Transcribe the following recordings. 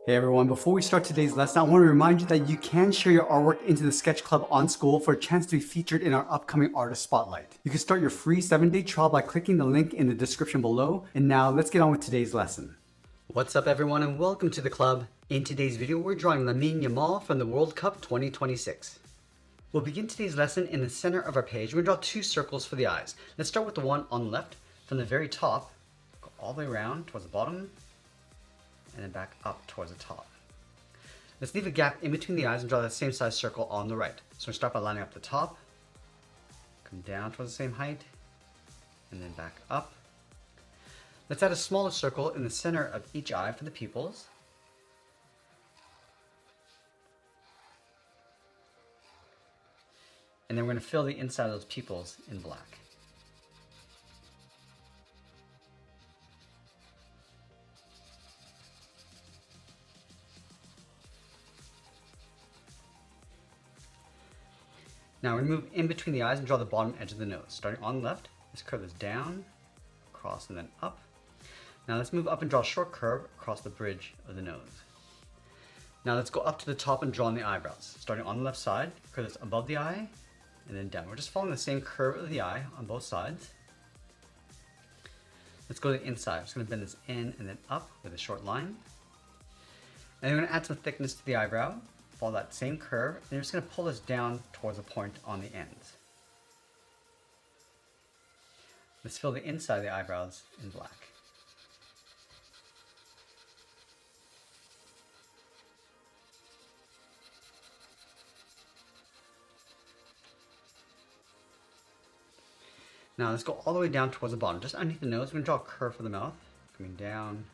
Hey everyone, before we start today's lesson, I want to remind you that you can share your artwork into the Sketch Club on School for a chance to be featured in our upcoming Artist Spotlight. You can start your free 7-day trial by clicking the link in the description below. And now let's get on with today's lesson. What's up everyone and welcome to the club. In today's video, we're drawing Lamine Yamal from the World Cup 2026. We'll begin today's lesson in the center of our page. We're going to draw two circles for the eyes. Let's start with the one on the left. From the very top, go all the way around towards the bottom, and then back up towards the top. Let's leave a gap in between the eyes and draw that same size circle on the right. So we start by lining up the top, come down towards the same height, and then back up. Let's add a smaller circle in the center of each eye for the pupils. And then we're going to fill the inside of those pupils in black. Now we're going to move in between the eyes and draw the bottom edge of the nose. Starting on the left, let's curve this down, across, and then up. Now let's move up and draw a short curve across the bridge of the nose. Now let's go up to the top and draw in the eyebrows. Starting on the left side, curve this above the eye, and then down. We're just following the same curve of the eye on both sides. Let's go to the inside. I'm just going to bend this in and then up with a short line. And then we're going to add some thickness to the eyebrow. Follow that same curve, and you're just going to pull this down towards a point on the ends. Let's fill the inside of the eyebrows in black. Now let's go all the way down towards the bottom, just underneath the nose. We're going to draw a curve for the mouth, coming down,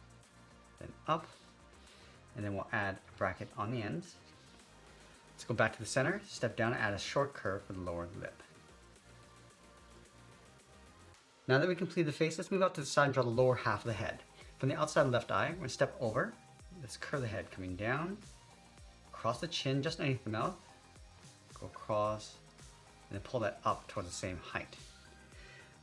then up, and then we'll add a bracket on the ends. Let's go back to the center, step down and add a short curve for the lower lip. Now that we completed the face, let's move out to the side and draw the lower half of the head. From the outside left eye, we're going to step over. Let's curve the head coming down, across the chin, just underneath the mouth. Go across, and then pull that up towards the same height.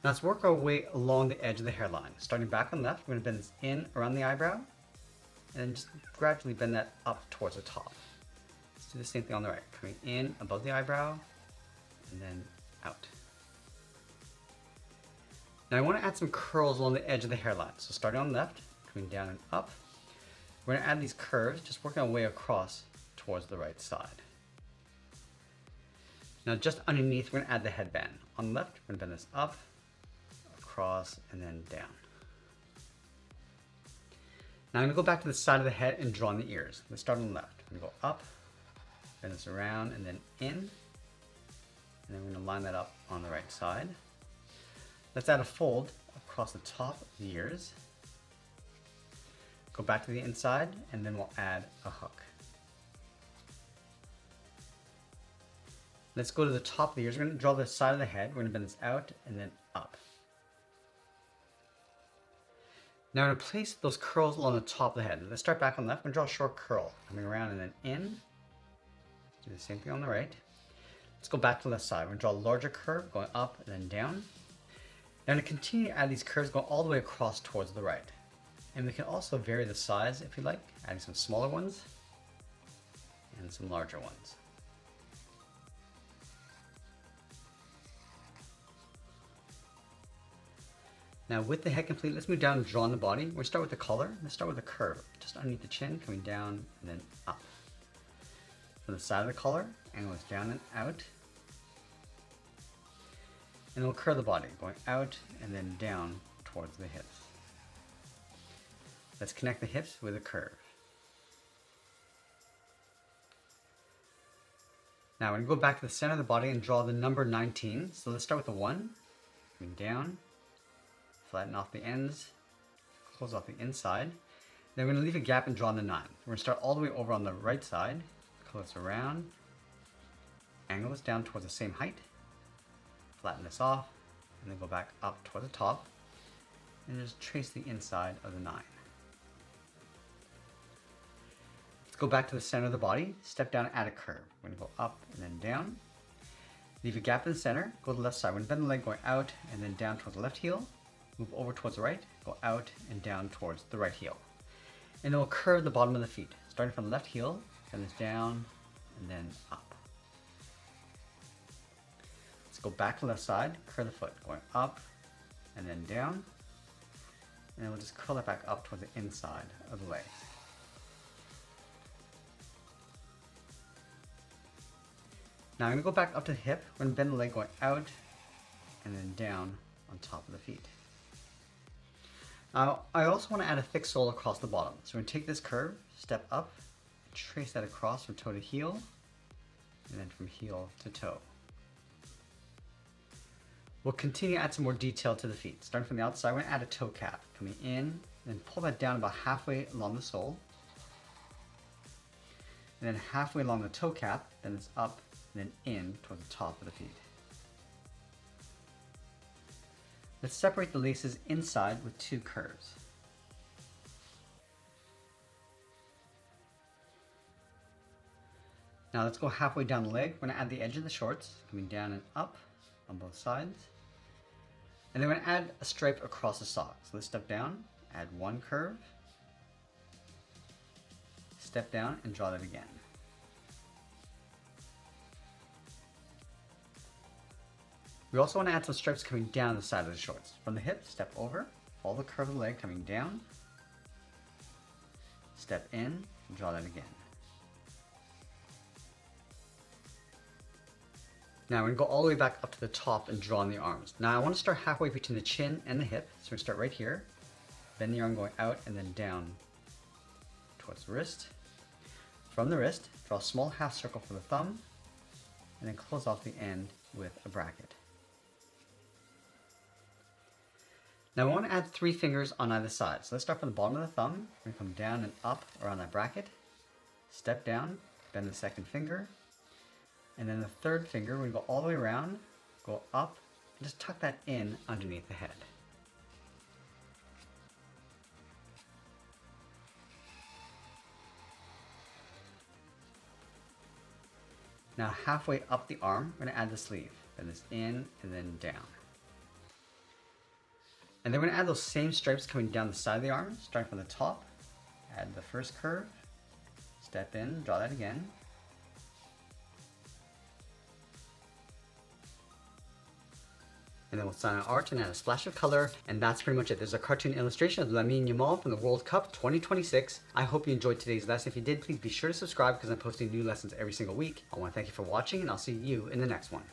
Now let's work our way along the edge of the hairline. Starting back on the left, we're going to bend this in around the eyebrow, and then just gradually bend that up towards the top. Let's do the same thing on the right, coming in above the eyebrow, and then out. Now I want to add some curls along the edge of the hairline. So starting on the left, coming down and up, we're going to add these curves, just working our way across towards the right side. Now just underneath, we're going to add the headband. On the left, we're going to bend this up, across, and then down. Now I'm going to go back to the side of the head and draw in the ears. Let's start on the left. I'm going to go up, bend this around, and then in. And then we're going to line that up on the right side. Let's add a fold across the top of the ears. Go back to the inside, and then we'll add a hook. Let's go to the top of the ears. We're going to draw the side of the head. We're going to bend this out and then up. Now we're going to place those curls along the top of the head. Let's start back on the left. We're going to draw a short curl, coming around and then in. Do the same thing on the right. Let's go back to the left side. We're going to draw a larger curve, going up and then down. Now to continue to add these curves, going all the way across towards the right. And we can also vary the size if you like, adding some smaller ones and some larger ones. Now with the head complete, let's move down and draw on the body. We'll start with the collar. Let's start with a curve, just underneath the chin, coming down and then up. From the side of the collar, angle is down and out. And we'll curve the body, going out and then down towards the hips. Let's connect the hips with a curve. Now we're going to go back to the center of the body and draw the number 19. So let's start with the 1, coming down. Flatten off the ends, close off the inside. Then we're going to leave a gap and draw in the 9. We're going to start all the way over on the right side, close around, angle this down towards the same height, flatten this off, and then go back up toward the top, and just trace the inside of the 9. Let's go back to the center of the body, step down and add a curve. We're going to go up and then down. Leave a gap in the center, go to the left side. We're going to bend the leg going out and then down towards the left heel. Move over towards the right, go out and down towards the right heel. And then we'll curve the bottom of the feet. starting from the left heel, send this down, and then up. Let's go back to the left side, curl the foot, going up, and then down. And then we'll just curl it back up towards the inside of the leg. Now I'm going to go back up to the hip. We're going to bend the leg going out and then down on top of the feet. Now I also want to add a thick sole across the bottom. So we're going to take this curve, step up, trace that across from toe to heel, and then from heel to toe. We'll continue to add some more detail to the feet. Starting from the outside, we're going to add a toe cap. Coming in, then pull that down about halfway along the sole. And then halfway along the toe cap, then it's up, and then in toward the top of the feet. Let's separate the laces inside with 2 curves. Now let's go halfway down the leg. We're going to add the edge of the shorts, coming down and up on both sides. And then we're going to add a stripe across the sock. So let's step down, add 1 curve, step down, and draw that again. We also want to add some stripes coming down the side of the shorts. From the hip, step over, follow the curve of the leg coming down, step in, and draw that again. Now we're going to go all the way back up to the top and draw on the arms. Now I want to start halfway between the chin and the hip. So we're going to start right here, bend the arm going out and then down towards the wrist. From the wrist, draw a small half circle for the thumb, and then close off the end with a bracket. Now we want to add 3 fingers on either side. So let's start from the bottom of the thumb. We're going to come down and up around that bracket, step down, bend the second finger, and then the third finger, we're going to go all the way around, go up, and just tuck that in underneath the head. Now halfway up the arm, we're going to add the sleeve. Bend this in and then down. And then we're going to add those same stripes coming down the side of the arm, starting from the top. Add the first curve, step in, draw that again. And then we'll sign an arch and add a splash of color, and that's pretty much it. There's a cartoon illustration of Lamine Yamal from the World Cup 2026. I hope you enjoyed today's lesson. If you did, please be sure to subscribe because I'm posting new lessons every single week. I want to thank you for watching, and I'll see you in the next one.